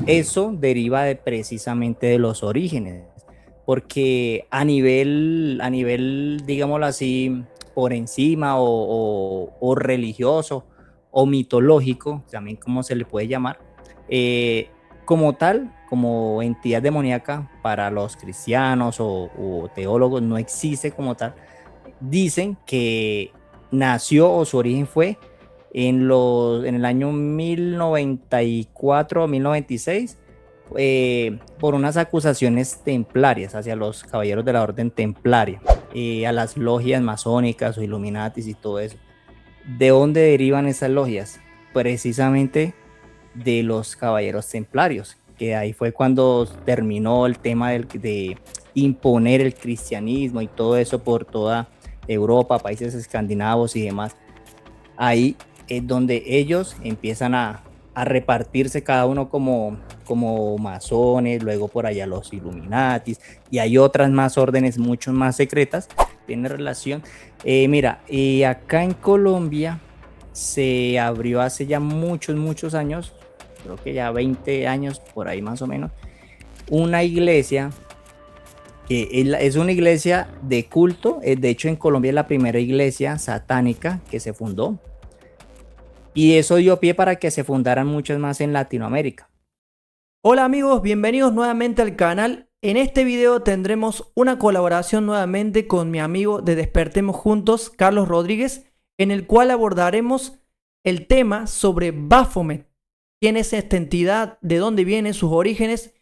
Eso deriva precisamente de los orígenes, porque a nivel, digámoslo así, por encima o religioso o mitológico, también como se le puede llamar, eh, como tal, como entidad demoníaca para los cristianos o teólogos no existe como tal. Dicen que nació o su origen fue en el año 1094 o 1096 por unas acusaciones templarias hacia los caballeros de la orden templaria, a las logias masónicas o illuminatis y todo eso. ¿De dónde derivan esas logias? Precisamente de los caballeros templarios, que ahí fue cuando terminó el tema de imponer el cristianismo y todo eso por toda Europa, países escandinavos y demás. Ahí es donde ellos empiezan a repartirse cada uno como masones, luego por allá los Illuminatis, y hay otras más órdenes mucho más secretas, tiene relación. Mira, acá en Colombia se abrió hace ya muchos, muchos años, creo que ya 20 años por ahí más o menos, una iglesia que es una iglesia de culto. De hecho en Colombia es la primera iglesia satánica que se fundó, y eso dio pie para que se fundaran muchas más en Latinoamérica. Hola amigos, bienvenidos nuevamente al canal. En este video tendremos una colaboración nuevamente con mi amigo de Despertemos Juntos, Carlos Rodríguez, en el cual abordaremos el tema sobre Baphomet, quién es esta entidad, de dónde viene, sus orígenes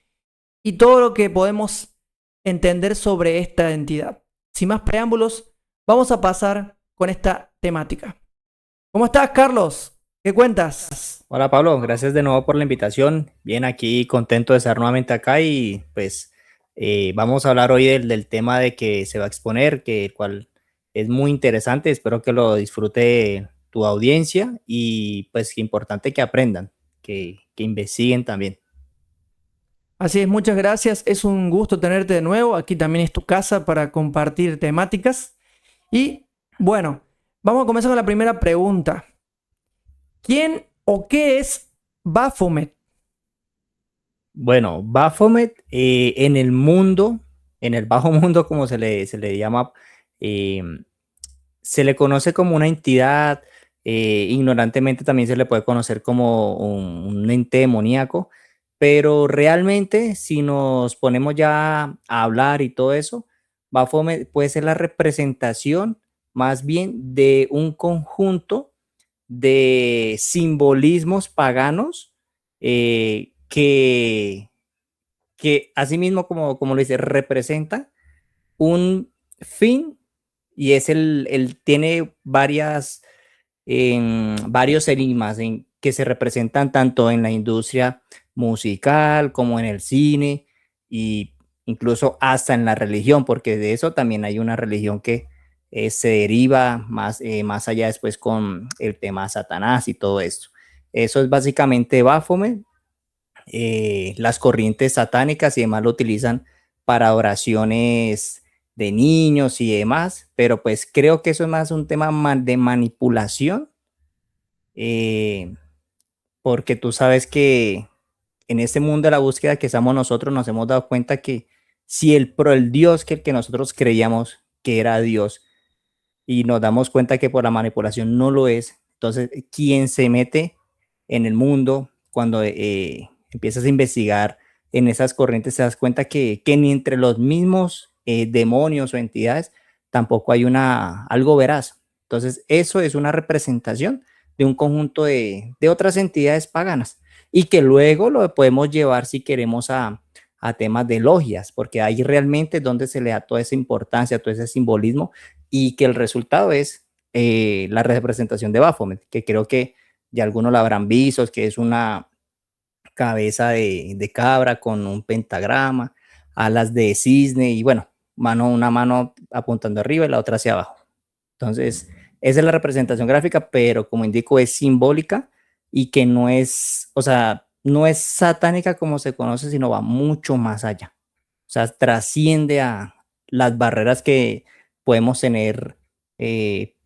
y todo lo que podemos entender sobre esta entidad. Sin más preámbulos, vamos a pasar con esta temática. ¿Cómo estás, Carlos? ¿Qué cuentas? Hola Pablo, gracias de nuevo por la invitación. Bien, aquí contento de estar nuevamente acá y pues vamos a hablar hoy del tema de que se va a exponer, que el cual es muy interesante. Espero que lo disfrute tu audiencia y pues que importante que aprendan, que investiguen también. Así es, muchas gracias. Es un gusto tenerte de nuevo. Aquí también es tu casa para compartir temáticas. Y bueno, vamos a comenzar con la primera pregunta. ¿Quién o qué es Baphomet? Bueno, Baphomet en el mundo, en el bajo mundo como se le llama, eh, se le conoce como una entidad. Ignorantemente también se le puede conocer como un ente demoníaco, pero realmente si nos ponemos ya a hablar y todo eso, Baphomet puede ser la representación más bien de un conjunto de simbolismos paganos, que asimismo, como lo dice, representa un fin, y es tiene varios enigmas que se representan tanto en la industria musical como en el cine, y incluso hasta en la religión, porque de eso también hay una religión que se deriva más allá después con el tema Satanás y todo esto. Eso es básicamente Baphomet. Las corrientes satánicas y demás lo utilizan para oraciones de niños y demás, pero pues creo que eso es más un tema de manipulación, eh, porque tú sabes que en este mundo de la búsqueda que estamos nosotros nos hemos dado cuenta que si el Dios que nosotros creíamos que era Dios, y nos damos cuenta que por la manipulación no lo es, entonces quien se mete en el mundo cuando empiezas a investigar en esas corrientes, te das cuenta que ni entre los mismos demonios o entidades tampoco hay algo veraz. Entonces eso es una representación de un conjunto de otras entidades paganas, y que luego lo podemos llevar si queremos a temas de logias, porque ahí realmente es donde se le da toda esa importancia, todo ese simbolismo, y que el resultado es la representación de Baphomet, que creo que ya algunos la habrán visto, que es una cabeza de cabra con un pentagrama, alas de cisne y bueno, una mano apuntando arriba y la otra hacia abajo. Entonces, esa es la representación gráfica, pero como indico, es simbólica, y que no es, o sea, no es satánica como se conoce, sino va mucho más allá. O sea, trasciende a las barreras que podemos tener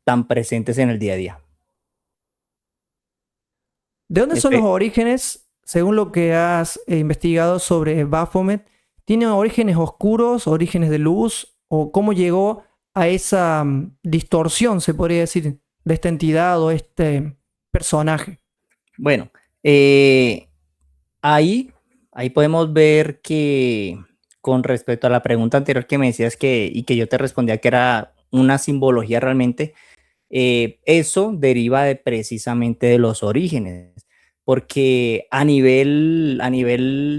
tan presentes en el día a día. ¿De dónde son los Espe- orígenes? según lo que has investigado sobre Baphomet, ¿tiene orígenes oscuros, orígenes de luz? ¿O cómo llegó a esa distorsión, se podría decir, de esta entidad o este personaje? Bueno, eh, ahí, ahí podemos ver que con respecto a la pregunta anterior que me decías y que yo te respondía que era una simbología realmente, eso deriva precisamente de los orígenes, porque a nivel,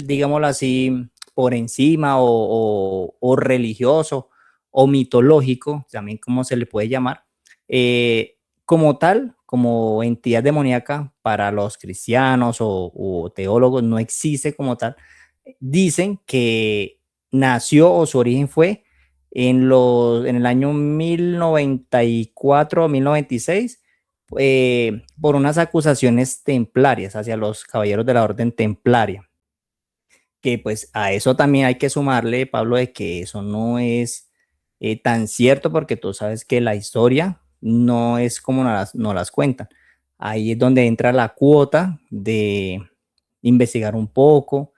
digámoslo así, por encima o religioso o mitológico, también como se le puede llamar, eh, como tal, como entidad demoníaca para los cristianos o teólogos, no existe como tal. Dicen que nació o su origen fue en el año 1094 o 1096 por unas acusaciones templarias hacia los caballeros de la orden templaria, que pues a eso también hay que sumarle, Pablo, de que eso no es tan cierto porque tú sabes que la historia no es como nos las cuentan. Ahí es donde entra la cuota de investigar un poco.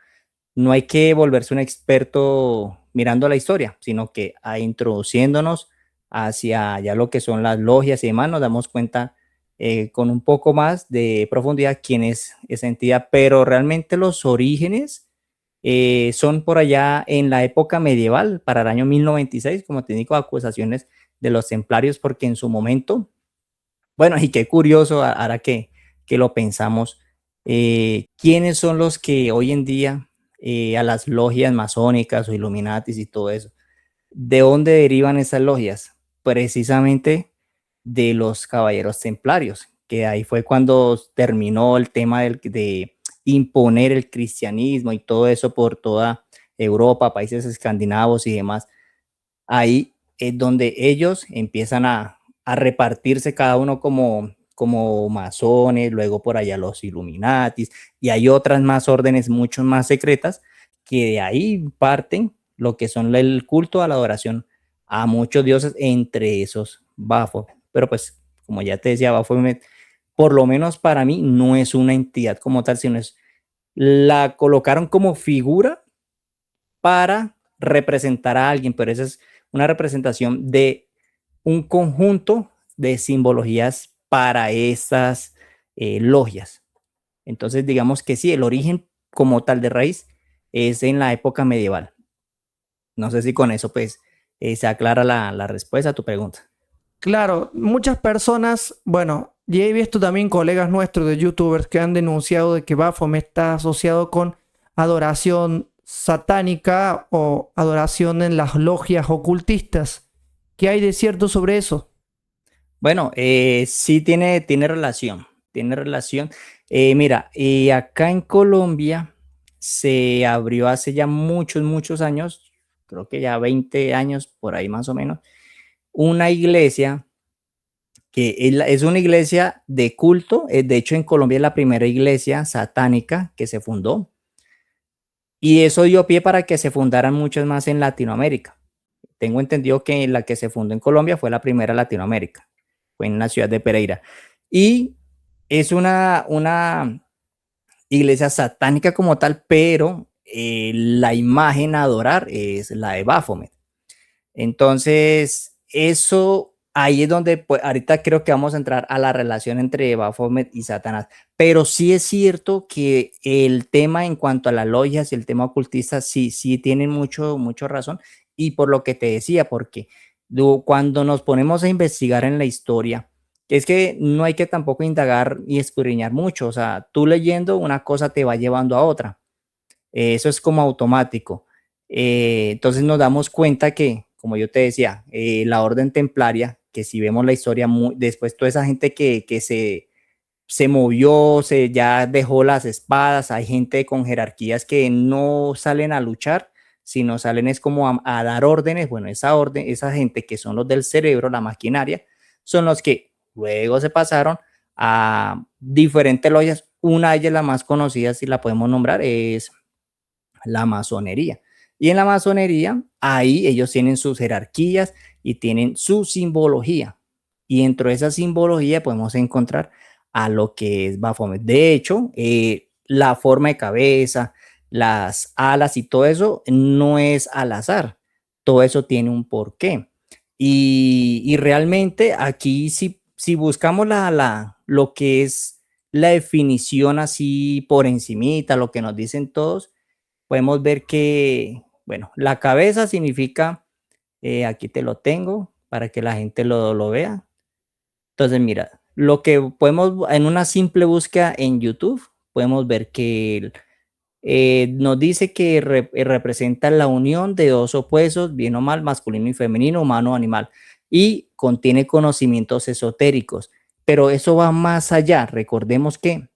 No hay que volverse un experto mirando la historia, sino que introduciéndonos hacia ya lo que son las logias y demás, nos damos cuenta con un poco más de profundidad quién es esa entidad, pero realmente los orígenes son por allá en la época medieval, para el año 1096, como te digo, acusaciones de los templarios, porque en su momento, bueno, y qué curioso, ahora que lo pensamos, quiénes son los que hoy en día a las logias masónicas o Illuminatis y todo eso, ¿de dónde derivan esas logias? Precisamente de los caballeros templarios, que ahí fue cuando terminó el tema de imponer el cristianismo y todo eso por toda Europa, países escandinavos y demás. Ahí es donde ellos empiezan a repartirse cada uno como masones, luego por allá los Illuminatis, y hay otras más órdenes mucho más secretas que de ahí parten lo que son el culto a la adoración a muchos dioses, entre esos Baphomet. Pero pues, como ya te decía, Baphomet, por lo menos para mí, no es una entidad como tal, sino la colocaron como figura para representar a alguien, pero esa es una representación de un conjunto de simbologías para esas logias. Entonces, digamos que sí, el origen como tal de raíz es en la época medieval. No sé si con eso pues se aclara la respuesta a tu pregunta. Claro, muchas personas, bueno, y he visto también colegas nuestros de youtubers que han denunciado de que Baphomet está asociado con adoración satánica o adoración en las logias ocultistas. ¿Qué hay de cierto sobre eso? Bueno, sí tiene relación, tiene relación. Mira, acá en Colombia se abrió hace ya muchos, muchos años, creo que ya 20 años por ahí más o menos, una iglesia que es una iglesia de culto. De hecho, en Colombia es la primera iglesia satánica que se fundó y eso dio pie para que se fundaran muchas más en Latinoamérica. Tengo entendido que la que se fundó en Colombia fue la primera en Latinoamérica, fue en la ciudad de Pereira. Y es una iglesia satánica como tal, pero la imagen a adorar es la de Baphomet. Entonces, eso ahí es donde pues, ahorita creo que vamos a entrar a la relación entre Baphomet y Satanás. Pero sí es cierto que el tema en cuanto a las logias y el tema ocultista, sí, sí tienen mucho, mucho razón. Y por lo que te decía, porque cuando nos ponemos a investigar en la historia, es que no hay que tampoco indagar y escudriñar mucho. O sea, tú leyendo una cosa te va llevando a otra. Eso es como automático. Entonces nos damos cuenta que, como yo te decía, la orden templaria, que si vemos la historia, después toda esa gente que se movió, ya dejó las espadas, hay gente con jerarquías que no salen a luchar, sino salen es como a dar órdenes. Bueno, esa gente que son los del cerebro, la maquinaria, son los que luego se pasaron a diferentes logias. Una de ellas, la más conocida, si la podemos nombrar, es la masonería. Y en la masonería, ahí ellos tienen sus jerarquías y tienen su simbología. Y dentro de esa simbología podemos encontrar a lo que es Baphomet. De hecho, la forma de cabeza, las alas y todo eso no es al azar, todo eso tiene un porqué. Y realmente aquí si buscamos lo que es la definición así por encimita, lo que nos dicen todos, podemos ver que, bueno, la cabeza significa, aquí te lo tengo para que la gente lo vea. Entonces, mira, lo que podemos en una simple búsqueda en YouTube, podemos ver que nos dice que representa la unión de dos opuestos, bien o mal, masculino y femenino, humano o animal, y contiene conocimientos esotéricos, pero eso va más allá. Recordemos que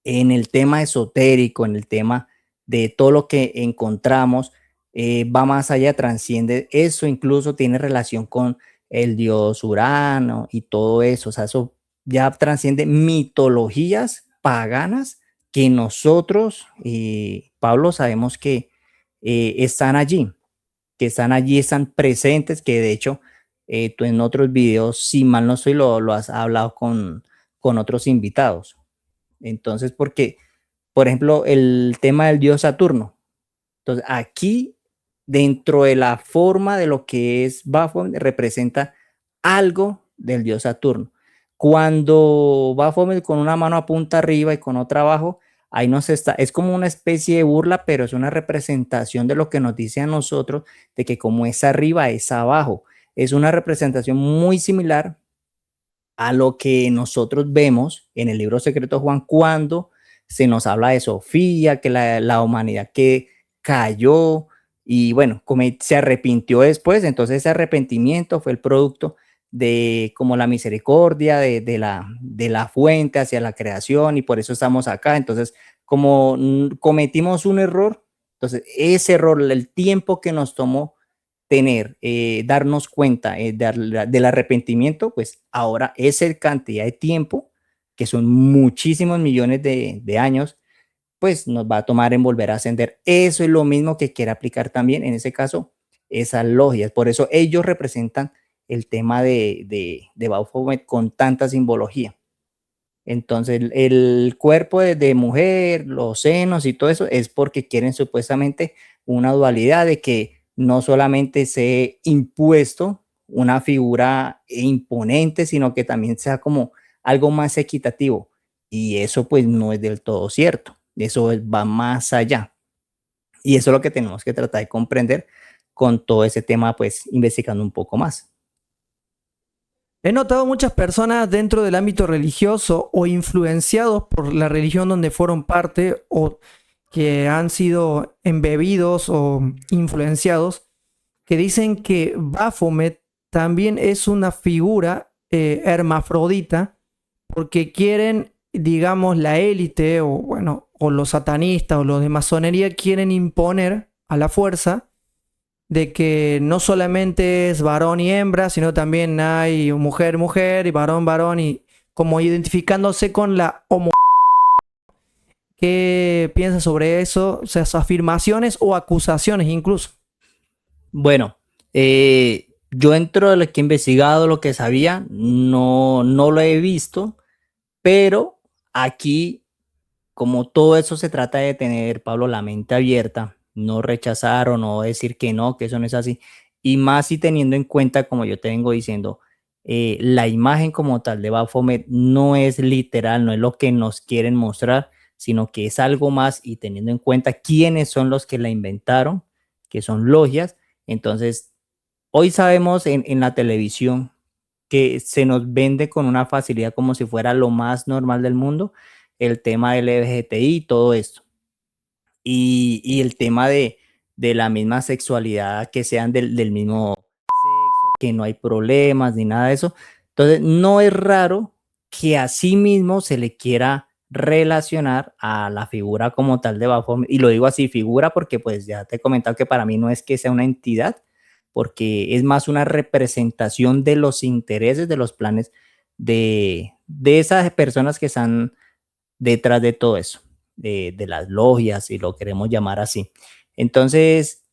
en el tema esotérico, en el tema de todo lo que encontramos, va más allá, trasciende eso, incluso tiene relación con el dios Urano y todo eso, o sea, eso ya trasciende mitologías paganas que nosotros, Pablo, sabemos están allí, que están allí, están presentes, que de hecho, tú en otros videos, si mal no estoy, lo has hablado con otros invitados. Entonces, porque, por ejemplo, el tema del dios Saturno. Entonces, aquí, dentro de la forma de lo que es Baphomet, representa algo del dios Saturno. Cuando Baphomet con una mano apunta arriba y con otra abajo, ahí nos está, es como una especie de burla, pero es una representación de lo que nos dice a nosotros, de que como es arriba, es abajo. Es una representación muy similar a lo que nosotros vemos en el libro secreto de Juan cuando se nos habla de Sofía, que la humanidad que cayó y bueno, como se arrepintió después, entonces ese arrepentimiento fue el producto de como la misericordia de la fuente hacia la creación y por eso estamos acá. Entonces, como cometimos un error, entonces ese error, el tiempo que nos tomó tener, darnos cuenta del arrepentimiento, pues ahora esa cantidad de tiempo, que son muchísimos millones de años, pues nos va a tomar en volver a ascender. Eso es lo mismo que quiere aplicar también, en ese caso, esas logias. Por eso ellos representan el tema de Baphomet con tanta simbología. Entonces, el cuerpo de mujer, los senos y todo eso es porque quieren supuestamente una dualidad de que no solamente sea impuesto una figura imponente, sino que también sea como algo más equitativo. Y eso pues no es del todo cierto. Eso va más allá. Y eso es lo que tenemos que tratar de comprender con todo ese tema, pues investigando un poco más. He notado muchas personas dentro del ámbito religioso o influenciados por la religión donde fueron parte o que han sido embebidos o influenciados, que dicen que Baphomet también es una figura hermafrodita porque quieren, digamos, la élite o bueno, o los satanistas o los de masonería quieren imponer a la fuerza de que no solamente es varón y hembra, sino también hay mujer, mujer y varón, varón y como identificándose con la homo. ¿Qué piensas sobre eso? O sea, afirmaciones o acusaciones incluso. Bueno, yo dentro de lo que he investigado, lo que sabía, no lo he visto, pero aquí, como todo eso se trata de tener, Pablo, la mente abierta, no rechazar o no decir que no, que eso no es así, y más si teniendo en cuenta, como yo te vengo diciendo, la imagen como tal de Baphomet no es literal, no es lo que nos quieren mostrar, sino que es algo más y teniendo en cuenta quiénes son los que la inventaron, que son logias, entonces hoy sabemos en la televisión que se nos vende con una facilidad como si fuera lo más normal del mundo, el tema del LGBTI y todo esto. Y el tema de la misma sexualidad, que sean del mismo sexo, que no hay problemas ni nada de eso. Entonces, no es raro que así mismo se le quiera relacionar a la figura como tal de Baphomet. Y lo digo así, figura, porque pues ya te he comentado que para mí no es que sea una entidad, porque es más una representación de los intereses, de los planes de esas personas que están detrás de todo eso, de las logias, si lo queremos llamar así. Entonces,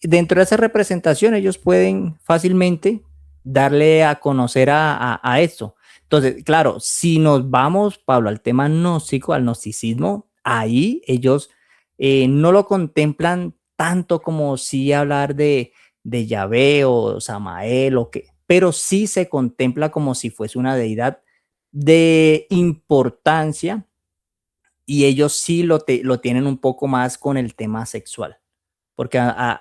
dentro de esa representación, ellos pueden fácilmente darle a conocer a esto. Entonces, claro, si nos vamos, Pablo, al tema gnóstico, al gnosticismo, ahí ellos no lo contemplan tanto como si hablar de Yahvé o Samael, pero sí se contempla como si fuese una deidad de importancia, y ellos sí lo tienen un poco más con el tema sexual, porque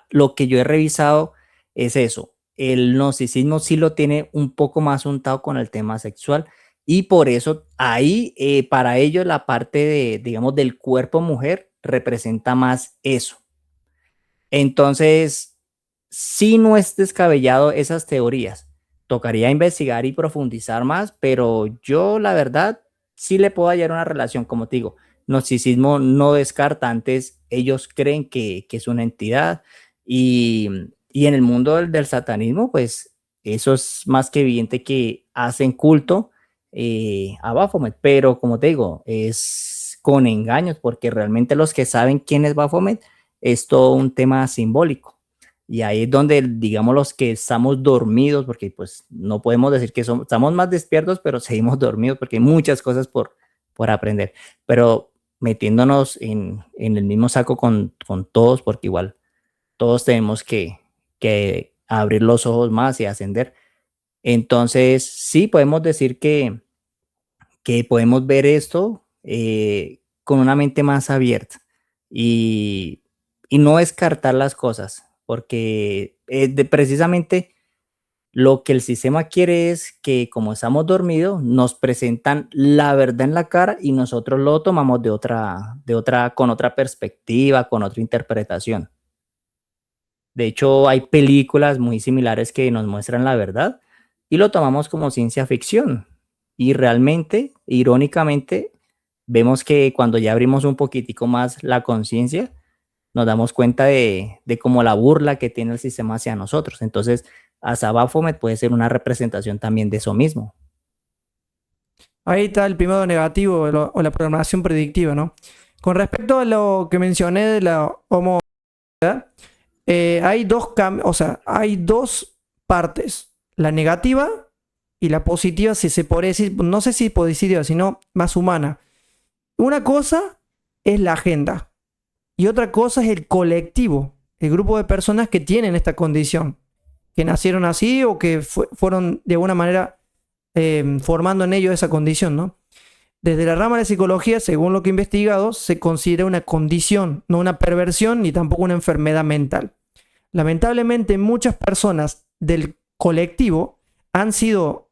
lo que yo he revisado es eso, el gnosticismo sí lo tiene un poco más untado con el tema sexual, y por eso ahí para ellos la parte digamos, del cuerpo mujer representa más eso. Entonces, sí, no es descabellado esas teorías. Tocaría investigar y profundizar más, pero yo la verdad sí le puedo hallar una relación, como te digo. Gnosticismo no descarta, antes ellos creen que es una entidad, y, y en el mundo del satanismo, pues eso es más que evidente que hacen culto a Baphomet, pero como te digo, es con engaños, porque realmente los que saben quién es Baphomet es todo un tema simbólico. Y ahí es donde, digamos, los que estamos dormidos, porque pues no podemos decir que estamos más despiertos, pero seguimos dormidos porque hay muchas cosas por aprender. Pero metiéndonos en el mismo saco con todos, porque igual todos tenemos que abrir los ojos más y ascender. Entonces, sí, podemos decir que podemos ver esto con una mente más abierta, y, y no descartar las cosas, porque precisamente lo que el sistema quiere es que, como estamos dormidos, nos presentan la verdad en la cara y nosotros lo tomamos con otra perspectiva, con otra interpretación. De hecho, hay películas muy similares que nos muestran la verdad y lo tomamos como ciencia ficción. Y realmente, irónicamente, vemos que cuando ya abrimos un poquitico más la conciencia, nos damos cuenta de cómo la burla que tiene el sistema hacia nosotros. Entonces, hasta Baphomet puede ser una representación también de eso mismo. Ahí está el primero negativo o la programación predictiva, ¿no? Con respecto a lo que mencioné de la homo, hay o sea, hay dos partes, la negativa y la positiva, si se puede decir, no sé si positiva, sino más humana. Una cosa es la agenda y otra cosa es el colectivo, el grupo de personas que tienen esta condición, que nacieron así o que fueron de alguna manera formando en ellos esa condición, ¿no? Desde la rama de psicología, según lo que he investigado, se considera una condición, no una perversión ni tampoco una enfermedad mental. Lamentablemente, muchas personas del colectivo han sido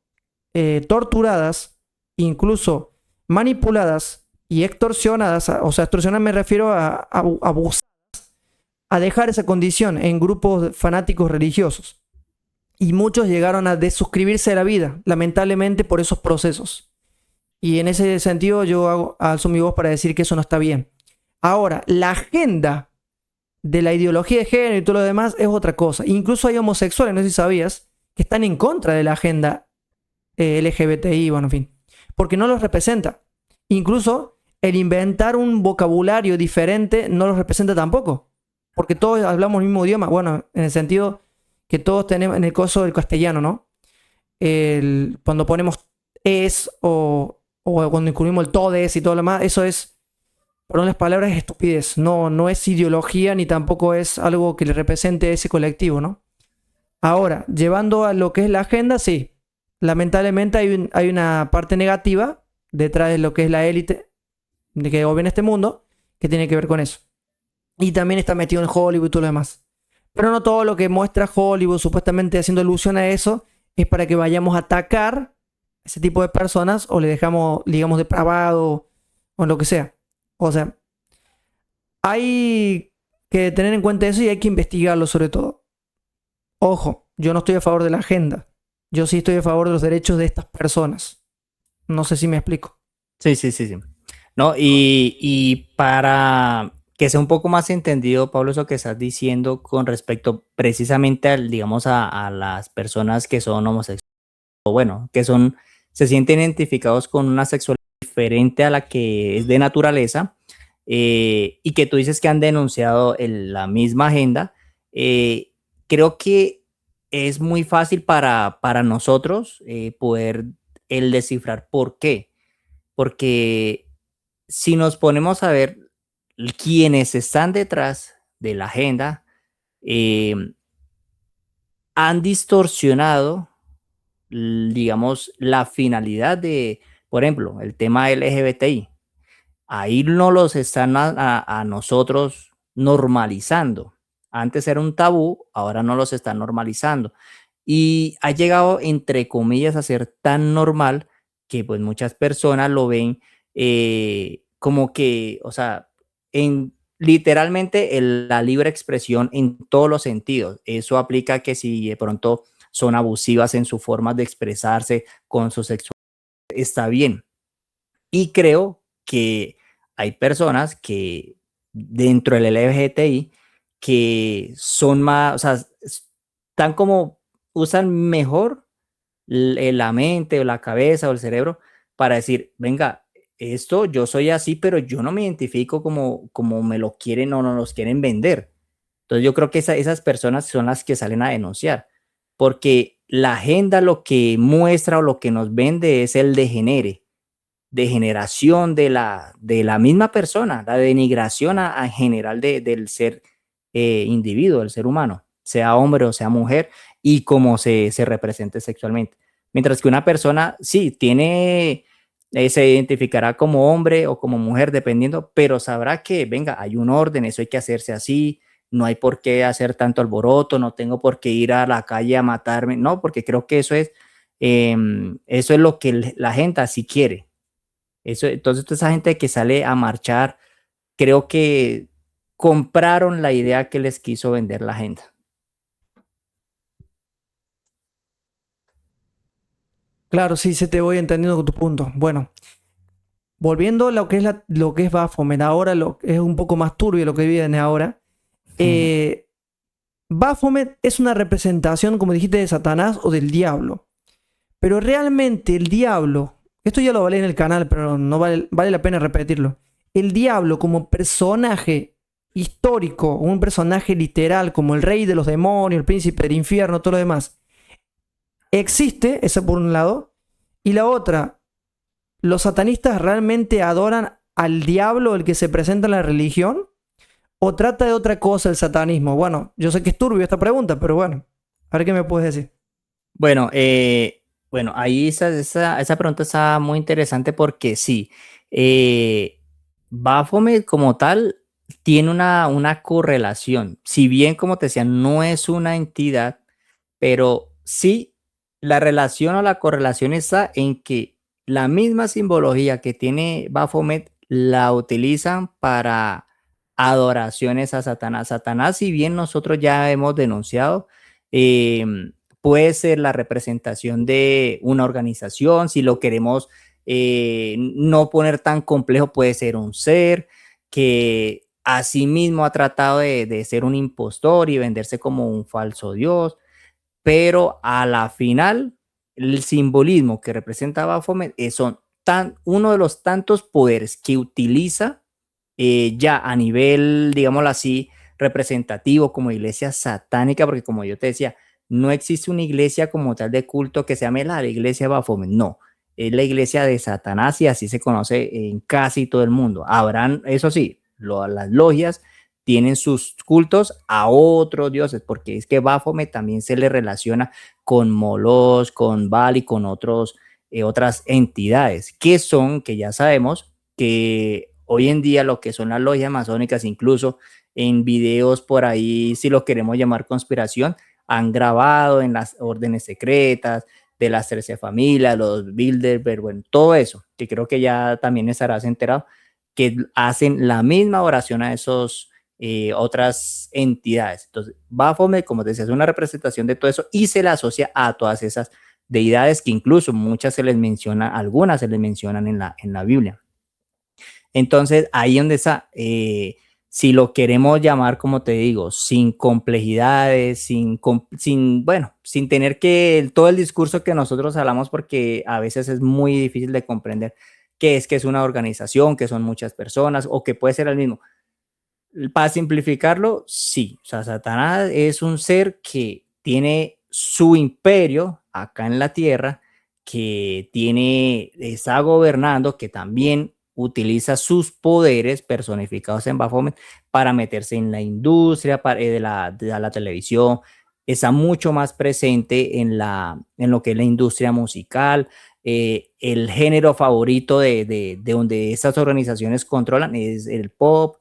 torturadas, incluso manipuladas y extorsionadas. O sea, extorsionar me refiero a abusar, a dejar esa condición en grupos fanáticos religiosos. Y muchos llegaron a desuscribirse de la vida, lamentablemente, por esos procesos. Y en ese sentido yo alzo mi voz para decir que eso no está bien. Ahora, la agenda de la ideología de género y todo lo demás es otra cosa. Incluso hay homosexuales, no sé si sabías, que están en contra de la agenda LGBTI, bueno, en fin, porque no los representa. Incluso el inventar un vocabulario diferente no los representa tampoco, porque todos hablamos el mismo idioma, bueno, en el sentido que todos tenemos, en el caso del castellano, ¿no? Cuando ponemos es o cuando incluimos el todes y todo lo demás, eso es, perdón las palabras, es estupidez. No es ideología ni tampoco es algo que le represente a ese colectivo, ¿no? Ahora, llevando a lo que es la agenda, sí. Lamentablemente hay una parte negativa detrás de lo que es la élite de que gobierna este mundo, que tiene que ver con eso. Y también está metido en Hollywood y todo lo demás. Pero no todo lo que muestra Hollywood, supuestamente haciendo alusión a eso, es para que vayamos a atacar ese tipo de personas o le dejamos, digamos, depravado o lo que sea. O sea, hay que tener en cuenta eso y hay que investigarlo sobre todo. Ojo, yo no estoy a favor de la agenda. Yo sí estoy a favor de los derechos de estas personas. No sé si me explico. Sí, sí, sí, sí. No, y para que sea un poco más entendido, Pablo, eso que estás diciendo con respecto precisamente al, digamos, a las personas que son homosexuales, o bueno, se sienten identificados con una sexualidad diferente a la que es de naturaleza, y que tú dices que han denunciado la misma agenda, creo que es muy fácil para nosotros poder el descifrar por qué. Porque si nos ponemos a ver quienes están detrás de la agenda eh, han distorsionado, digamos, la finalidad de, por ejemplo, el tema LGBTI. Ahí no los están a nosotros normalizando. Antes era un tabú, ahora no los están normalizando. Y ha llegado, entre comillas, a ser tan normal que pues muchas personas lo ven como que, o sea, en literalmente la libre expresión en todos los sentidos. Eso aplica que si de pronto son abusivas en su forma de expresarse con su sexualidad, está bien. Y creo que hay personas que dentro del LGBTI que son más, o sea, están como, usan mejor la mente o la cabeza o el cerebro para decir, venga, esto yo soy así, pero yo no me identifico como me lo quieren o no nos quieren vender. Entonces yo creo que esas personas son las que salen a denunciar, porque la agenda lo que muestra o lo que nos vende es el degeneración de la misma persona, la denigración a general del ser individuo, del ser humano, sea hombre o sea mujer, y cómo se represente sexualmente. Mientras que una persona, sí, tiene, se identificará como hombre o como mujer, dependiendo, pero sabrá que, venga, hay un orden, eso hay que hacerse así, no hay por qué hacer tanto alboroto, no tengo por qué ir a la calle a matarme, no, porque creo que eso es lo que la gente así quiere. Eso, entonces, toda esa gente que sale a marchar, creo que compraron la idea que les quiso vender la agenda. Claro, sí, se te voy entendiendo con tu punto. Bueno, volviendo a lo que es, lo que es Baphomet ahora, lo que es un poco más turbio lo que viene ahora. Eh, Baphomet es una representación, como dijiste, de Satanás o del diablo. Pero realmente el diablo, esto ya lo hablé en el canal, pero no vale la pena repetirlo. El diablo como personaje histórico, un personaje literal como el rey de los demonios, el príncipe del infierno, todo lo demás, existe, esa por un lado, y la otra, ¿los satanistas realmente adoran al diablo, el que se presenta en la religión? ¿O trata de otra cosa el satanismo? Bueno, yo sé que es turbio esta pregunta, pero bueno, a ver qué me puedes decir. Bueno, bueno, ahí esa pregunta está muy interesante porque sí, Baphomet como tal tiene una correlación. Si bien, como te decía, no es una entidad, pero sí la relación o la correlación está en que la misma simbología que tiene Baphomet la utilizan para adoraciones a Satanás. Satanás, si bien nosotros ya hemos denunciado, eh, puede ser la representación de una organización, si lo queremos no poner tan complejo, puede ser un ser que asimismo ha tratado de ser un impostor y venderse como un falso dios, pero a la final el simbolismo que representa Baphomet son uno de los tantos poderes que utiliza ya a nivel, digámoslo así, representativo como iglesia satánica, porque como yo te decía, no existe una iglesia como tal de culto que se llame la iglesia de Baphomet, no, es la iglesia de Satanás y así se conoce en casi todo el mundo. Habrán, eso sí, las logias tienen sus cultos a otros dioses, porque es que Baphomet también se le relaciona con Moloch, con Baal y con otras entidades que son, que ya sabemos, que hoy en día lo que son las logias masónicas, incluso en videos por ahí, si lo queremos llamar conspiración, han grabado en las órdenes secretas de las 13 familias, los Bilderberg, bueno, todo eso, que creo que ya también estarás enterado, que hacen la misma oración a esos otras entidades. Entonces, Baphomet, como te decía, es una representación de todo eso y se la asocia a todas esas deidades que incluso muchas se les menciona, algunas se les mencionan en la Biblia. Entonces, ahí donde está, si lo queremos llamar, como te digo, sin complejidades, bueno, sin tener que todo el discurso que nosotros hablamos, porque a veces es muy difícil de comprender que es una organización, que son muchas personas o que puede ser el mismo. Para simplificarlo, sí, o sea, Satanás es un ser que tiene su imperio acá en la tierra, que está gobernando, que también utiliza sus poderes personificados en Baphomet para meterse en la industria de la televisión. Está mucho más presente en lo que es la industria musical. El género favorito de donde estas organizaciones controlan es el pop.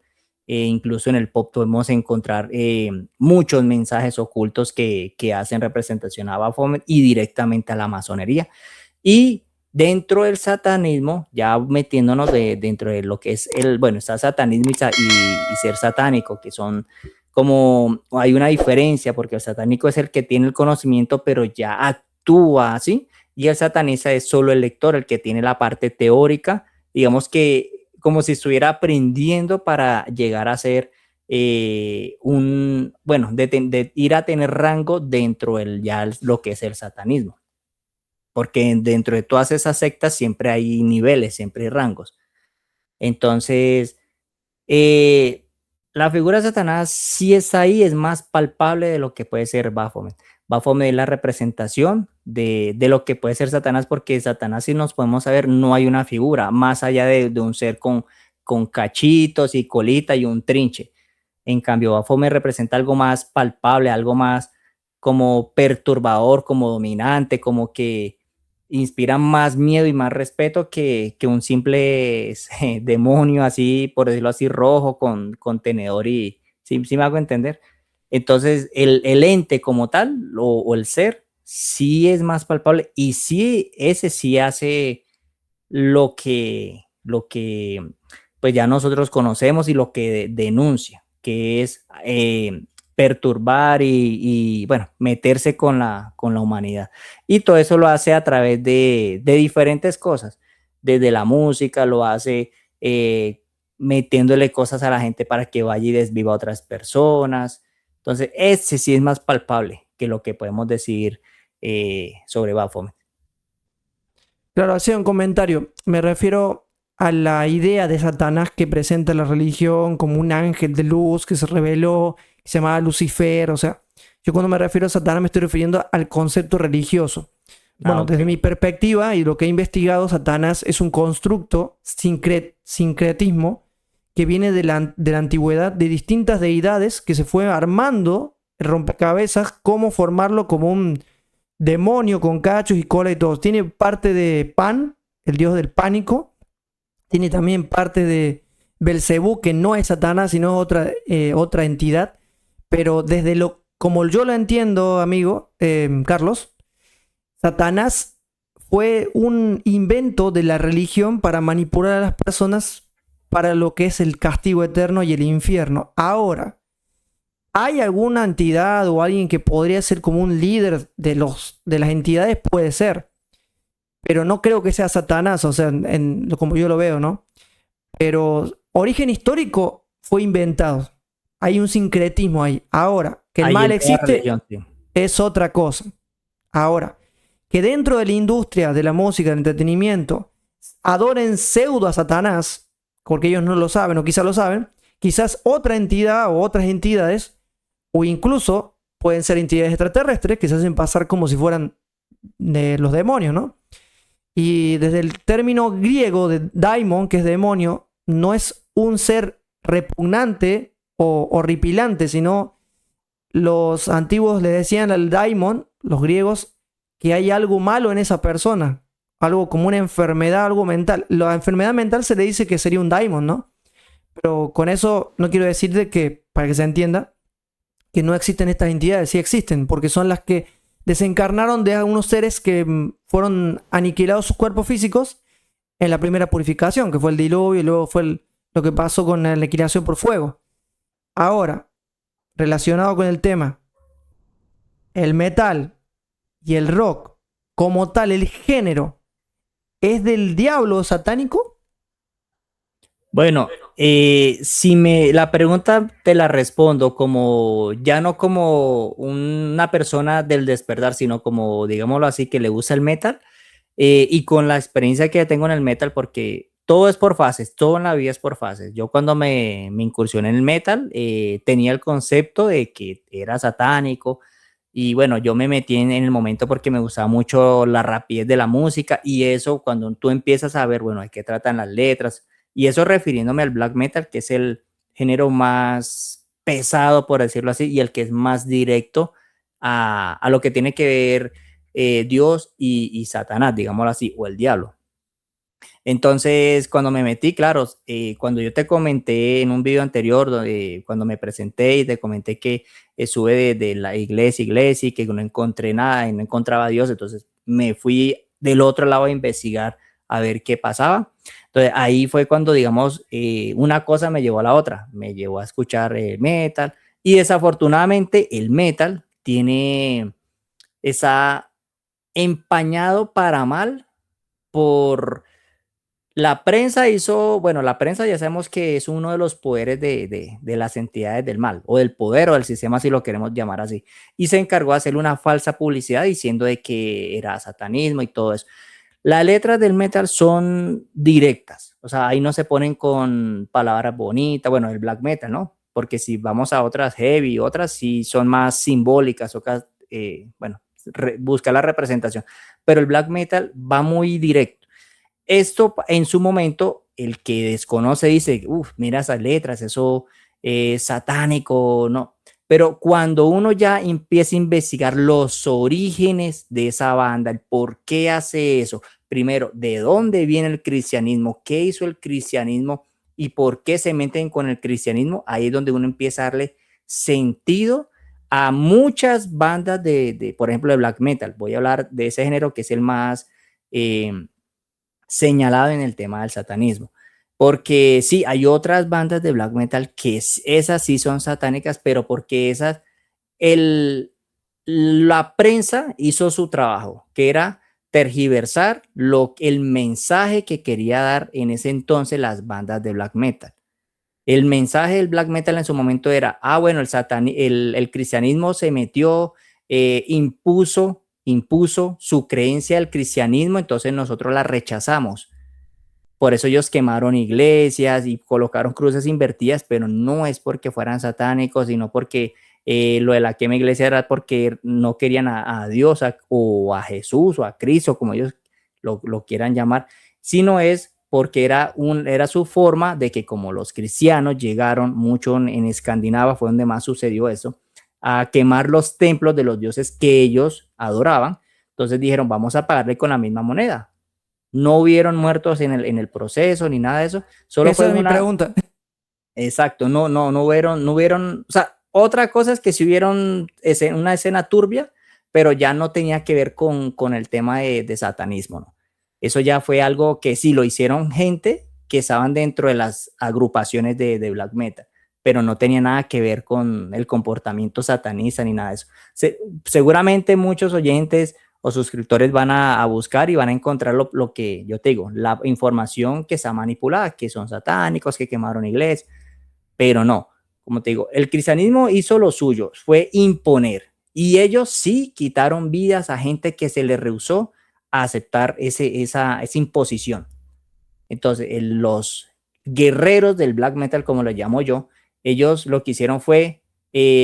Incluso en el pop podemos encontrar muchos mensajes ocultos que hacen representación a Baphomet y directamente a la masonería. Y dentro del satanismo, ya metiéndonos dentro de lo que es está satanismo y ser satánico, que son como, hay una diferencia, porque el satánico es el que tiene el conocimiento, pero ya actúa así, y el satanista es solo el lector, el que tiene la parte teórica, digamos que como si estuviera aprendiendo para llegar a ser de ir a tener rango dentro del ya lo que es el satanismo. Porque dentro de todas esas sectas siempre hay niveles, siempre hay rangos. Entonces, la figura de Satanás sí está ahí, es más palpable de lo que puede ser Baphomet. Baphomet es la representación de lo que puede ser Satanás, porque Satanás, si nos podemos saber, no hay una figura más allá de un ser con cachitos y colita y un trinche. En cambio, Baphomet representa algo más palpable, algo más como perturbador, como dominante, como que inspira más miedo y más respeto que un simple demonio así, por decirlo así, rojo con tenedor y sí me hago entender. Entonces el ente como tal o el ser sí es más palpable y sí, ese sí hace lo que pues ya nosotros conocemos y lo que denuncia, que es perturbar bueno, meterse con la humanidad. Y todo eso lo hace a través de diferentes cosas. Desde la música lo hace metiéndole cosas a la gente para que vaya y desviva a otras personas. Entonces, ese sí es más palpable que lo que podemos decir sobre Baphomet. Claro, hacía un comentario. Me refiero a la idea de Satanás que presenta la religión como un ángel de luz que se reveló, que se llamaba Lucifer. O sea, yo cuando me refiero a Satanás me estoy refiriendo al concepto religioso. Bueno, Okay. desde mi perspectiva y lo que he investigado, Satanás es un constructo sincretismo que viene de la antigüedad, de distintas deidades que se fue armando el rompecabezas, cómo formarlo como un demonio con cachos y cola y todo. Tiene parte de Pan, el dios del pánico. Tiene también parte de Belcebú, que no es Satanás, sino otra entidad. Pero como yo lo entiendo, amigo Carlos, Satanás fue un invento de la religión para manipular a las personas para lo que es el castigo eterno y el infierno. Ahora, ¿hay alguna entidad o alguien que podría ser como un líder de las entidades? Puede ser, pero no creo que sea Satanás, o sea, como yo lo veo, ¿no? Pero origen histórico fue inventado. Hay un sincretismo ahí. Ahora, que el Ahí mal en toda existe religión, sí. es otra cosa. Ahora, que dentro de la industria de la música, del entretenimiento, adoren pseudo a Satanás, porque ellos no lo saben o quizás lo saben, quizás otra entidad o otras entidades, o incluso pueden ser entidades extraterrestres que se hacen pasar como si fueran los demonios, ¿no? Y desde el término griego de daimon, que es demonio, no es un ser repugnante o horripilante, sino los antiguos le decían al daimon, los griegos, que hay algo malo en esa persona, algo como una enfermedad, algo mental. La enfermedad mental se le dice que sería un daimon, ¿no? Pero con eso no quiero decirte que, para que se entienda, que no existen estas entidades, sí existen, porque son las que desencarnaron de unos seres que fueron aniquilados sus cuerpos físicos en la primera purificación, que fue el diluvio, y luego fue lo que pasó con la aniquilación por fuego. Ahora, relacionado con el tema, el metal y el rock, como tal, el género, ¿es del diablo satánico? Bueno, la pregunta te la respondo como, ya no como una persona del despertar, sino como, digámoslo así, que le gusta el metal, y con la experiencia que tengo en el metal, porque todo es por fases, todo en la vida es por fases. Yo cuando me incursioné en el metal, tenía el concepto de que era satánico, y bueno, yo me metí en el momento porque me gustaba mucho la rapidez de la música, y eso cuando tú empiezas a ver, bueno, de qué tratan las letras, Y eso refiriéndome al black metal, que es el género más pesado, por decirlo así, y el que es más directo a lo que tiene que ver Dios y Satanás, digámoslo así, o el diablo. Entonces, cuando me metí, claro, cuando yo te comenté en un video anterior, donde, cuando me presenté y te comenté que sube de la iglesia a iglesia y que no encontré nada y no encontraba a Dios, entonces me fui del otro lado a investigar a ver qué pasaba. Entonces, ahí fue cuando, digamos, una cosa me llevó a la otra, me llevó a escuchar metal y desafortunadamente el metal tiene esa empañado para mal por la prensa hizo, bueno, la prensa ya sabemos que es uno de los poderes de las entidades del mal, o del poder o del sistema, si lo queremos llamar así, y se encargó de hacer una falsa publicidad diciendo de que era satanismo y todo eso. Las letras del metal son directas, o sea, ahí no se ponen con palabras bonitas, bueno, el black metal, ¿no? Porque si vamos a otras heavy, otras sí son más simbólicas, bueno, busca la representación, pero el black metal va muy directo. Esto en su momento, el que desconoce dice, uff, mira esas letras, eso es satánico, no. Pero cuando uno ya empieza a investigar los orígenes de esa banda, el por qué hace eso, primero, de dónde viene el cristianismo, qué hizo el cristianismo y por qué se meten con el cristianismo, ahí es donde uno empieza a darle sentido a muchas bandas por ejemplo, de black metal. Voy a hablar de ese género que es el más señalado en el tema del satanismo. Porque sí, hay otras bandas de black metal que esas sí son satánicas, pero porque esas, la prensa hizo su trabajo, que era tergiversar el mensaje que quería dar en ese entonces las bandas de black metal. El mensaje del black metal en su momento era, bueno, el cristianismo se metió, impuso su creencia del cristianismo, entonces nosotros la rechazamos. Por eso ellos quemaron iglesias y colocaron cruces invertidas, pero no es porque fueran satánicos, sino porque lo de la quema iglesia era porque no querían a Dios o a Jesús o a Cristo, como ellos lo quieran llamar, sino es porque era su forma de que como los cristianos llegaron mucho en Escandinavia, fue donde más sucedió eso, a quemar los templos de los dioses que ellos adoraban. Entonces dijeron, vamos a pagarle con la misma moneda. No hubieron muertos en el proceso ni nada de eso. Solo Esa fue es mi una. pregunta. Exacto, no hubieron. O sea, otra cosa es que si hubieron una escena turbia, pero ya no tenía que ver con el tema de satanismo, ¿no? Eso ya fue algo que sí lo hicieron gente que estaban dentro de las agrupaciones de black metal, pero no tenía nada que ver con el comportamiento satanista ni nada de eso. Seguramente muchos oyentes o suscriptores van a buscar y van a encontrar lo que yo te digo, la información que está manipulada, que son satánicos, que quemaron iglesias, pero no, como te digo, el cristianismo hizo lo suyo, fue imponer, y ellos sí quitaron vidas a gente que se les rehusó a aceptar esa imposición. Entonces, los guerreros del black metal, como lo llamo yo, ellos lo que hicieron fue,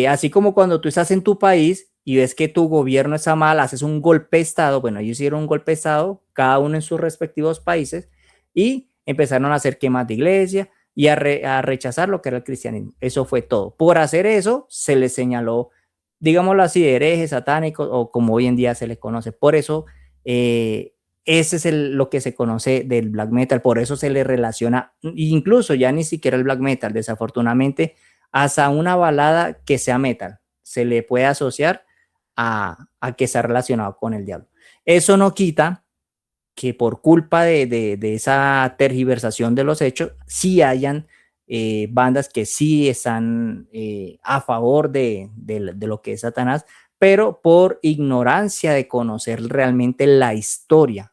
así como cuando tú estás en tu país y ves que tu gobierno está mal, haces un golpe de Estado. Bueno, ellos hicieron un golpe de Estado, cada uno en sus respectivos países, y empezaron a hacer quemas de iglesia y a rechazar lo que era el cristianismo. Eso fue todo. Por hacer eso, se les señaló, digámoslo así, herejes, satánicos, o como hoy en día se les conoce. Por eso, ese es lo que se conoce del black metal, por eso se le relaciona, incluso ya ni siquiera el black metal, desafortunadamente, hasta una balada que sea metal, se le puede asociar a que está relacionado con el diablo. Eso no quita que por culpa de esa tergiversación de los hechos, sí hayan bandas que sí están a favor de lo que es Satanás, pero por ignorancia de conocer realmente la historia.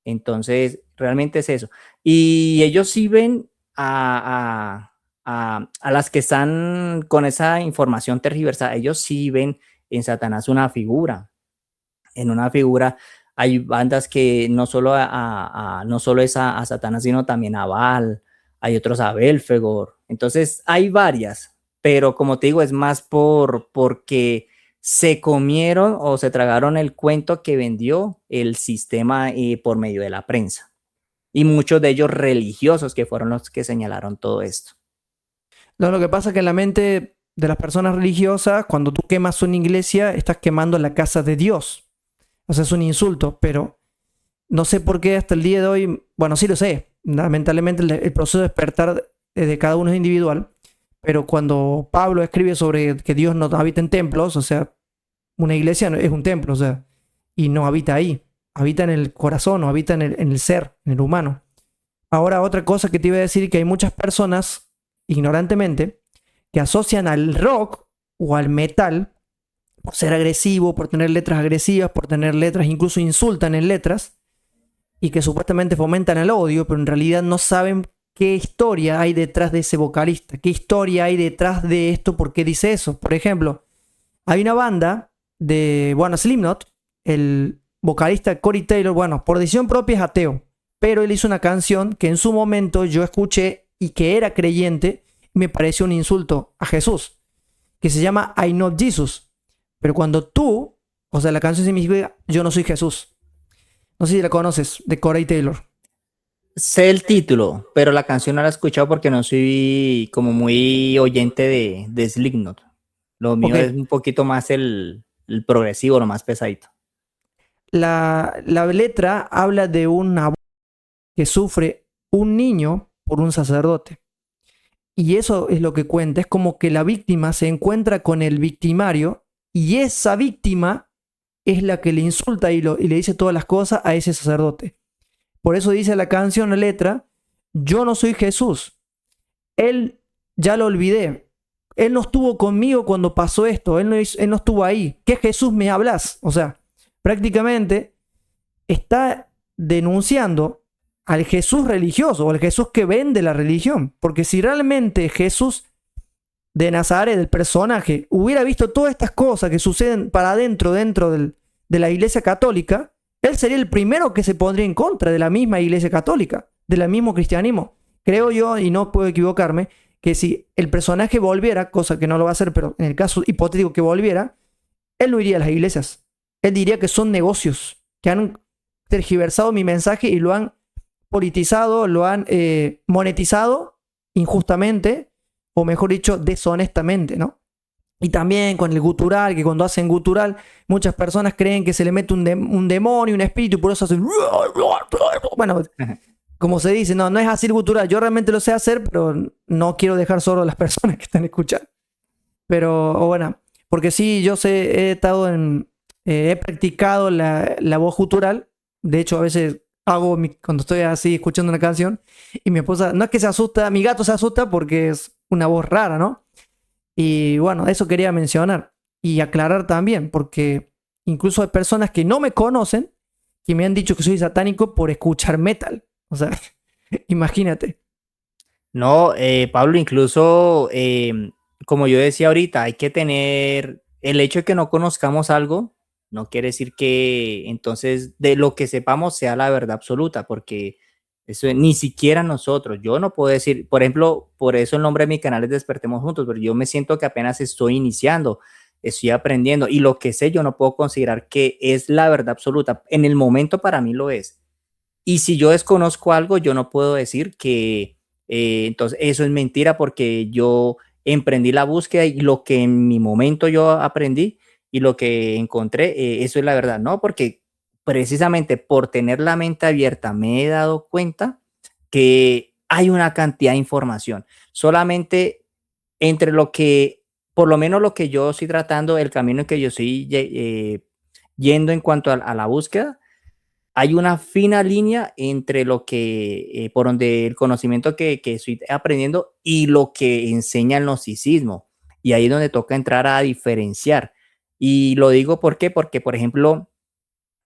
Entonces, realmente es eso. Y ellos sí ven a las que están con esa información tergiversada, ellos sí ven en Satanás una figura. En una figura hay bandas que no solo, no solo es a Satanás, sino también a Baal, hay otros a Belfegor. Entonces, hay varias, pero como te digo, es más porque se comieron o se tragaron el cuento que vendió el sistema por medio de la prensa. y muchos de ellos religiosos que fueron los que señalaron todo esto. No, lo que pasa es que en la mente de las personas religiosas, cuando tú quemas una iglesia, estás quemando la casa de Dios. O sea, es un insulto, pero no sé por qué hasta el día de hoy, bueno, sí lo sé, lamentablemente el proceso de despertar de cada uno es individual, pero cuando Pablo escribe sobre que Dios no habita en templos, o sea, una iglesia es un templo, o sea, y no habita ahí, habita en el corazón, o habita en el ser, en el humano. Ahora, otra cosa que te iba a decir, que hay muchas personas, ignorantemente, que asocian al rock o al metal por ser agresivo, por tener letras agresivas, por tener letras, incluso insultan en letras, y que supuestamente fomentan el odio, pero en realidad no saben qué historia hay detrás de ese vocalista, qué historia hay detrás de esto, por qué dice eso. Por ejemplo, hay una banda de, bueno, Slipknot, el vocalista Corey Taylor, bueno, por decisión propia es ateo, pero él hizo una canción que en su momento yo escuché y que era creyente, y me pareció un insulto a Jesús, que se llama I Not Jesus. Pero cuando tú, o sea, la canción significa yo no soy Jesús. No sé si la conoces, de Corey Taylor. Sé el título, pero la canción no la he escuchado porque no soy como muy oyente de Slipknot. Lo Ok, mío es un poquito más el progresivo, lo más pesadito. la letra habla de un abuso que sufre un niño por un sacerdote. Y eso es lo que cuenta, es como que la víctima se encuentra con el victimario y esa víctima es la que le insulta y le dice todas las cosas a ese sacerdote. Por eso dice la canción, la letra, yo no soy Jesús, él ya lo olvidé, él no estuvo conmigo cuando pasó esto, él no estuvo ahí, ¿qué Jesús me hablas? O sea, prácticamente está denunciando al Jesús religioso o al Jesús que vende la religión. Porque si realmente Jesús de Nazaret, el personaje, hubiera visto todas estas cosas que suceden para adentro, de la iglesia católica, él sería el primero que se pondría en contra de la misma iglesia católica, del mismo cristianismo. Creo yo, y no puedo equivocarme, que si el personaje volviera, cosa que no lo va a hacer, pero en el caso hipotético que volviera, él no iría a las iglesias. Él diría que son negocios, que han tergiversado mi mensaje y lo han politizado, lo han monetizado injustamente, o mejor dicho, deshonestamente, ¿no? Y también con el gutural, que cuando hacen gutural, muchas personas creen que se le mete un demonio, un espíritu, y por eso hacen... Bueno, como se dice, no, no es así el gutural. Yo realmente lo sé hacer, pero no quiero dejar solo a las personas que están escuchando. Pero, bueno, porque sí, yo sé, he estado he practicado la voz gutural. De hecho, a veces cuando estoy así escuchando una canción y mi esposa, no es que se asusta, mi gato se asusta porque es una voz rara, ¿no? Y bueno, eso quería mencionar y aclarar también, porque incluso hay personas que no me conocen que me han dicho que soy satánico por escuchar metal. O sea, imagínate. No, Pablo, incluso, como yo decía ahorita, hay que tener el hecho de que no conozcamos algo, no quiere decir que entonces de lo que sepamos sea la verdad absoluta, porque eso ni siquiera nosotros, yo no puedo decir, por ejemplo, por eso el nombre de mi canal es Despertemos Juntos, pero yo me siento que apenas estoy iniciando, estoy aprendiendo y lo que sé yo no puedo considerar que es la verdad absoluta. En el momento para mí lo es. Y si yo desconozco algo, yo no puedo decir que entonces eso es mentira porque yo emprendí la búsqueda y lo que en mi momento yo aprendí y lo que encontré, eso es la verdad, ¿no? Porque precisamente por tener la mente abierta me he dado cuenta que hay una cantidad de información. Solamente entre lo que, por lo menos lo que yo estoy tratando, el camino en que yo estoy yendo en cuanto a la búsqueda, hay una fina línea entre lo que, por donde el conocimiento que estoy aprendiendo y lo que enseña el gnosticismo. Y ahí es donde toca entrar a diferenciar. Y lo digo ¿por qué? Porque, por ejemplo,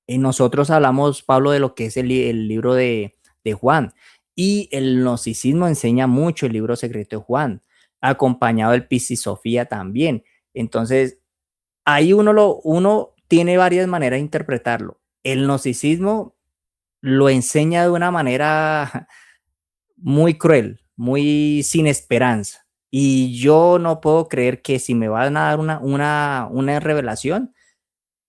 nosotros hablamos, Pablo, de lo que es el libro de Juan. Y el gnosticismo enseña mucho el libro secreto de Juan, acompañado del Piscisofía también. Entonces, ahí uno tiene varias maneras de interpretarlo. El gnosticismo lo enseña de una manera muy cruel, muy sin esperanza. Y yo no puedo creer que si me van a dar una revelación,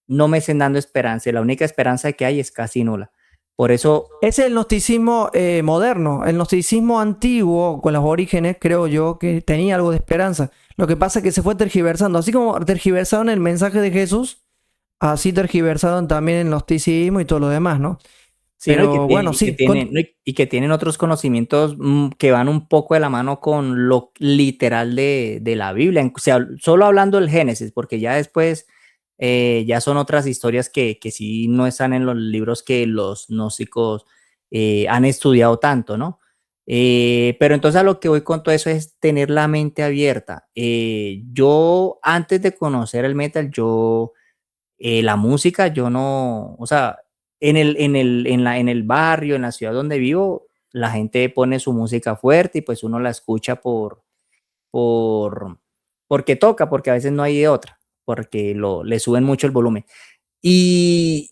no me estén dando esperanza. La única esperanza que hay es casi nula. Por eso, Es el gnosticismo moderno. El gnosticismo antiguo, con los orígenes, creo yo, que tenía algo de esperanza. Lo que pasa es que se fue tergiversando. Así como tergiversaron el mensaje de Jesús, así tergiversaron también el gnosticismo y todo lo demás, ¿no? sí, ¿no? Pero bueno, Y que sí. tienen, ¿no? Y que tienen otros conocimientos que van un poco de la mano con lo literal de la Biblia. O sea, solo hablando del Génesis, porque ya después ya son otras historias que sí no están en los libros que los gnósticos han estudiado tanto, ¿no? Pero entonces a lo que voy con todo eso es tener la mente abierta. Yo antes de conocer el metal, la música, yo no, o sea, en el barrio, en la ciudad donde vivo, la gente pone su música fuerte y pues uno la escucha por, porque toca, porque a veces no hay de otra, porque le suben mucho el volumen. Y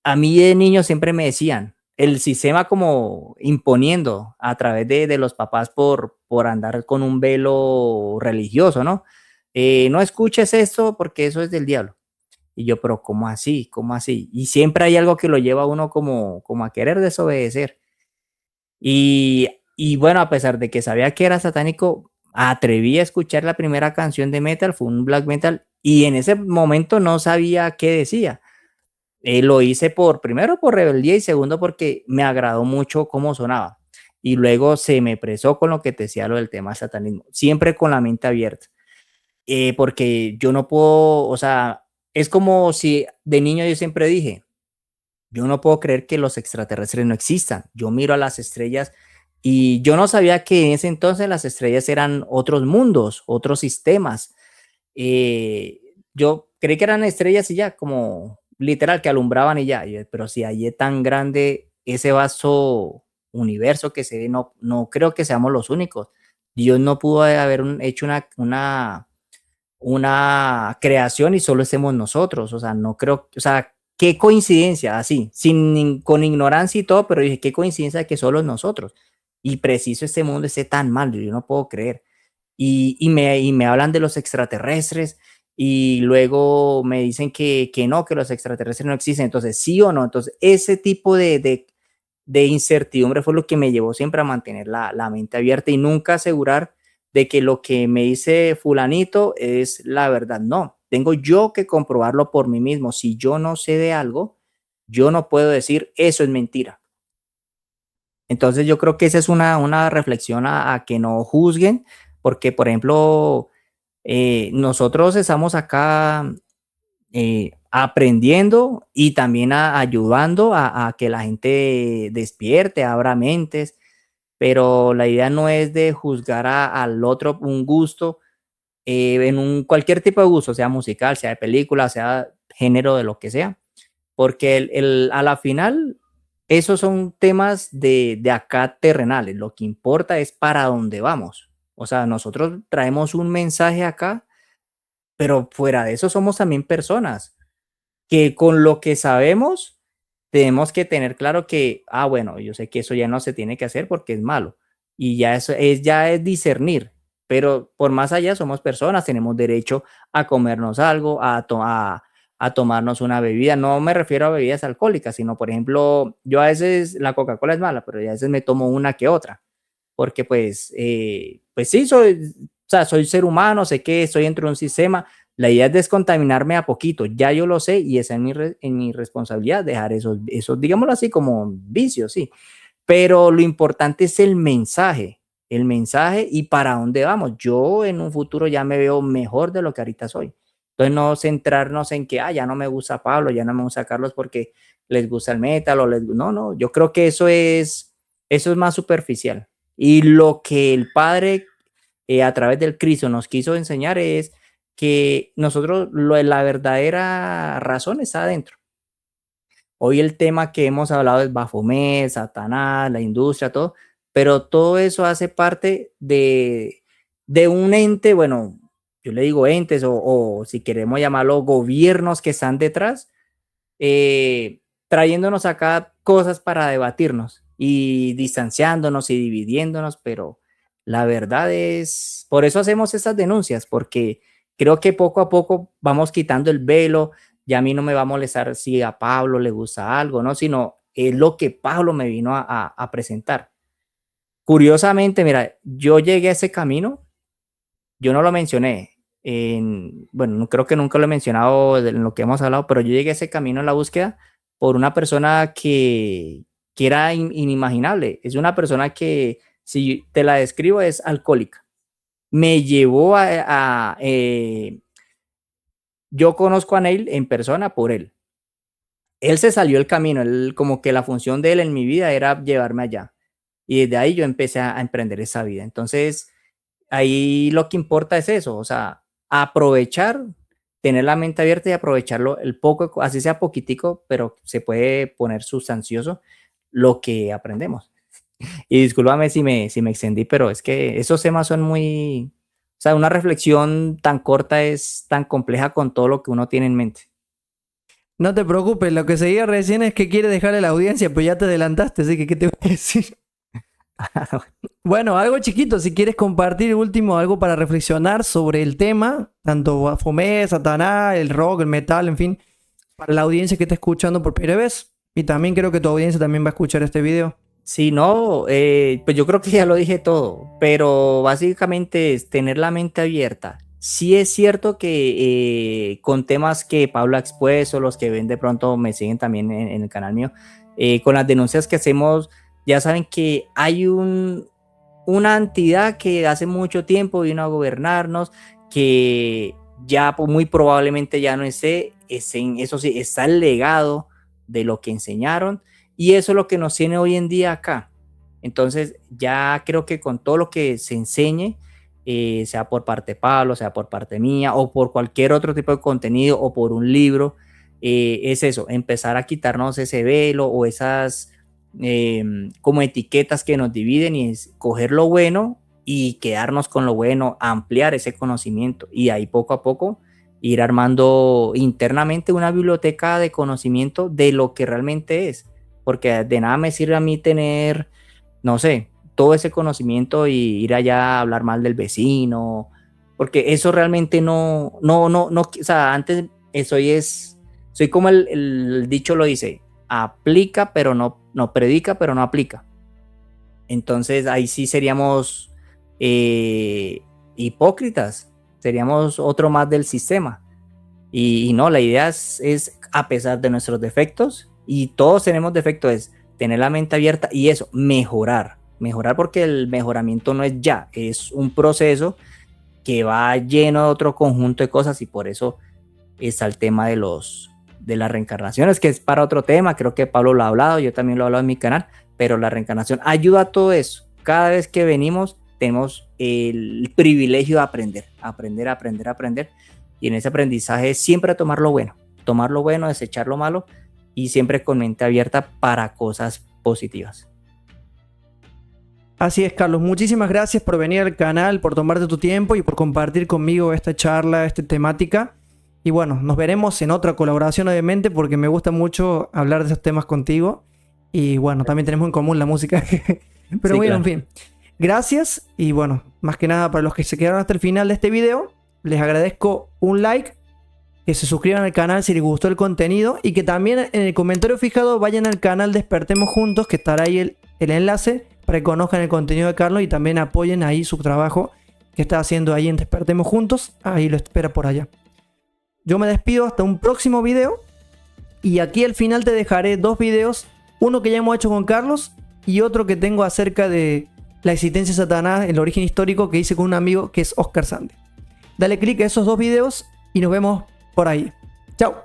a mí de niño siempre me decían, el sistema como imponiendo a través de los papás por andar con un velo religioso, ¿no? No escuches esto porque eso es del diablo. Y yo, pero ¿cómo así? ¿Cómo así? Y siempre hay algo que lo lleva a uno como a querer desobedecer. Y bueno, a pesar de que sabía que era satánico, atreví a escuchar la primera canción de metal, fue un black metal, y en ese momento no sabía qué decía. Lo hice primero por rebeldía y segundo porque me agradó mucho cómo sonaba. Y luego se me presó con lo que te decía lo del tema satanismo, siempre con la mente abierta. Porque yo no puedo, o sea, es como si de niño yo siempre dije, yo no puedo creer que los extraterrestres no existan. Yo miro a las estrellas y yo no sabía que en ese entonces las estrellas eran otros mundos, otros sistemas. Yo creí que eran estrellas y ya, como literal, que alumbraban y ya. Pero si ahí es tan grande ese vasto universo que se ve, no creo que seamos los únicos. Dios no pudo haber hecho una creación y solo estemos nosotros. O sea, no creo, o sea, qué coincidencia, así, con ignorancia y todo, pero dije, qué coincidencia que solo nosotros. Y preciso este mundo esté tan mal, yo no puedo creer. Y me hablan de los extraterrestres y luego me dicen que no, que los extraterrestres no existen. Entonces, sí o no. Entonces, ese tipo de incertidumbre fue lo que me llevó siempre a mantener la mente abierta y nunca asegurar de que lo que me dice fulanito es la verdad. No, tengo yo que comprobarlo por mí mismo. Si yo no sé de algo, yo no puedo decir eso es mentira. Entonces yo creo que esa es una reflexión a que no juzguen, porque por ejemplo, nosotros estamos acá aprendiendo y también ayudando a que la gente despierte, abra mentes, pero la idea no es de juzgar al otro un gusto, cualquier tipo de gusto, sea musical, sea de película, sea género de lo que sea, porque a la final esos son temas de acá terrenales, lo que importa es para dónde vamos. O sea, nosotros traemos un mensaje acá, pero fuera de eso somos también personas que con lo que sabemos tenemos que tener claro que, bueno, yo sé que eso ya no se tiene que hacer porque es malo y ya es discernir, pero por más allá somos personas, tenemos derecho a comernos algo, a tomarnos una bebida. No me refiero a bebidas alcohólicas, sino, por ejemplo, yo a veces la Coca-Cola es mala, pero a veces me tomo una que otra, porque pues sí, o sea, soy ser humano, sé que estoy dentro de un sistema. La idea es descontaminarme a poquito, ya yo lo sé y esa es mi responsabilidad, dejar esos, digámoslo así, como vicios, sí. Pero lo importante es el mensaje y para dónde vamos. Yo en un futuro ya me veo mejor de lo que ahorita soy. Entonces no centrarnos en que, ya no me gusta Pablo, ya no me gusta Carlos porque les gusta el metal no, yo creo que eso es más superficial. Y lo que el Padre a través del Cristo nos quiso enseñar es que nosotros, la verdadera razón está adentro. Hoy el tema que hemos hablado es Baphomet, Satanás, la industria, todo, pero todo eso hace parte de un ente, bueno, yo le digo entes o si queremos llamarlo gobiernos que están detrás, trayéndonos acá cosas para debatirnos y distanciándonos y dividiéndonos, pero la verdad es, por eso hacemos estas denuncias, porque creo que poco a poco vamos quitando el velo. Ya a mí no me va a molestar si a Pablo le gusta algo, ¿no? Sino es lo que Pablo me vino a presentar. Curiosamente, mira, yo llegué a ese camino, yo no lo mencioné, bueno, no, creo que nunca lo he mencionado en lo que hemos hablado, pero yo llegué a ese camino en la búsqueda por una persona que era inimaginable. Es una persona que, si te la describo, es alcohólica. Me llevó yo conozco a Neil en persona por él. Él se salió del camino, él, como que la función de él en mi vida era llevarme allá. Y desde ahí yo empecé a emprender esa vida. Entonces, ahí lo que importa es eso, o sea, aprovechar, tener la mente abierta y aprovecharlo el poco, así sea poquitico, pero se puede poner sustancioso lo que aprendemos. Y discúlpame si me extendí, pero es que esos temas son muy, o sea, una reflexión tan corta es tan compleja con todo lo que uno tiene en mente. No te preocupes, lo que seguía recién es que quiere dejarle a la audiencia, pero ya te adelantaste, así que ¿qué te voy a decir? Bueno, algo chiquito, si quieres compartir último algo para reflexionar sobre el tema, tanto Baphomet, Satanás, el rock, el metal, en fin, para la audiencia que está escuchando por primera vez. Y también creo que tu audiencia también va a escuchar este video. Sí, no, pues yo creo que ya lo dije todo, pero básicamente es tener la mente abierta. Sí es cierto que con temas que Pablo ha expuesto, los que ven de pronto me siguen también en el canal mío, con las denuncias que hacemos, ya saben que hay una entidad que hace mucho tiempo vino a gobernarnos, que ya muy probablemente ya no esté, eso sí, está el legado de lo que enseñaron. Y eso es lo que nos tiene hoy en día acá. Entonces, ya creo que con todo lo que se enseñe, sea por parte de Pablo, sea por parte mía, o por cualquier otro tipo de contenido, o por un libro, es eso, empezar a quitarnos ese velo o esas como etiquetas que nos dividen, y es coger lo bueno y quedarnos con lo bueno, ampliar ese conocimiento y ahí poco a poco ir armando internamente una biblioteca de conocimiento de lo que realmente es. Porque de nada me sirve a mí tener, no sé, todo ese conocimiento y ir allá a hablar mal del vecino, porque eso realmente no, o sea, antes soy como el dicho lo dice, aplica pero no predica pero no aplica. Entonces ahí sí seríamos hipócritas, seríamos otro más del sistema. Y no, la idea es, a pesar de nuestros defectos, y todos tenemos defectos, es tener la mente abierta y eso, mejorar porque el mejoramiento no es ya, es un proceso que va lleno de otro conjunto de cosas, y por eso está el tema de las reencarnaciones, que es para otro tema. Creo que Pablo lo ha hablado, yo también lo he hablado en mi canal, pero la reencarnación ayuda a todo eso. Cada vez que venimos tenemos el privilegio de aprender, y en ese aprendizaje siempre tomar lo bueno, desechar lo malo, y siempre con mente abierta para cosas positivas. Así es, Carlos. Muchísimas gracias por venir al canal, por tomarte tu tiempo y por compartir conmigo esta charla, esta temática. Y bueno, nos veremos en otra colaboración, obviamente, porque me gusta mucho hablar de esos temas contigo. Y bueno, también tenemos en común la música. Pero Sí, bueno, claro. en fin. Gracias. Y bueno, más que nada para los que se quedaron hasta el final de este video, les agradezco un like, que se suscriban al canal si les gustó el contenido, y que también en el comentario fijado vayan al canal Despertemos Juntos, que estará ahí el enlace para que conozcan el contenido de Carlos y también apoyen ahí su trabajo que está haciendo ahí en Despertemos Juntos. Ahí lo espera por allá. Yo me despido hasta un próximo video, y aquí al final te dejaré dos videos, uno que ya hemos hecho con Carlos y otro que tengo acerca de la existencia de Satanás, el origen histórico, que hice con un amigo que es Oscar Sande. Dale click a esos dos videos y nos vemos por ahí. Chao.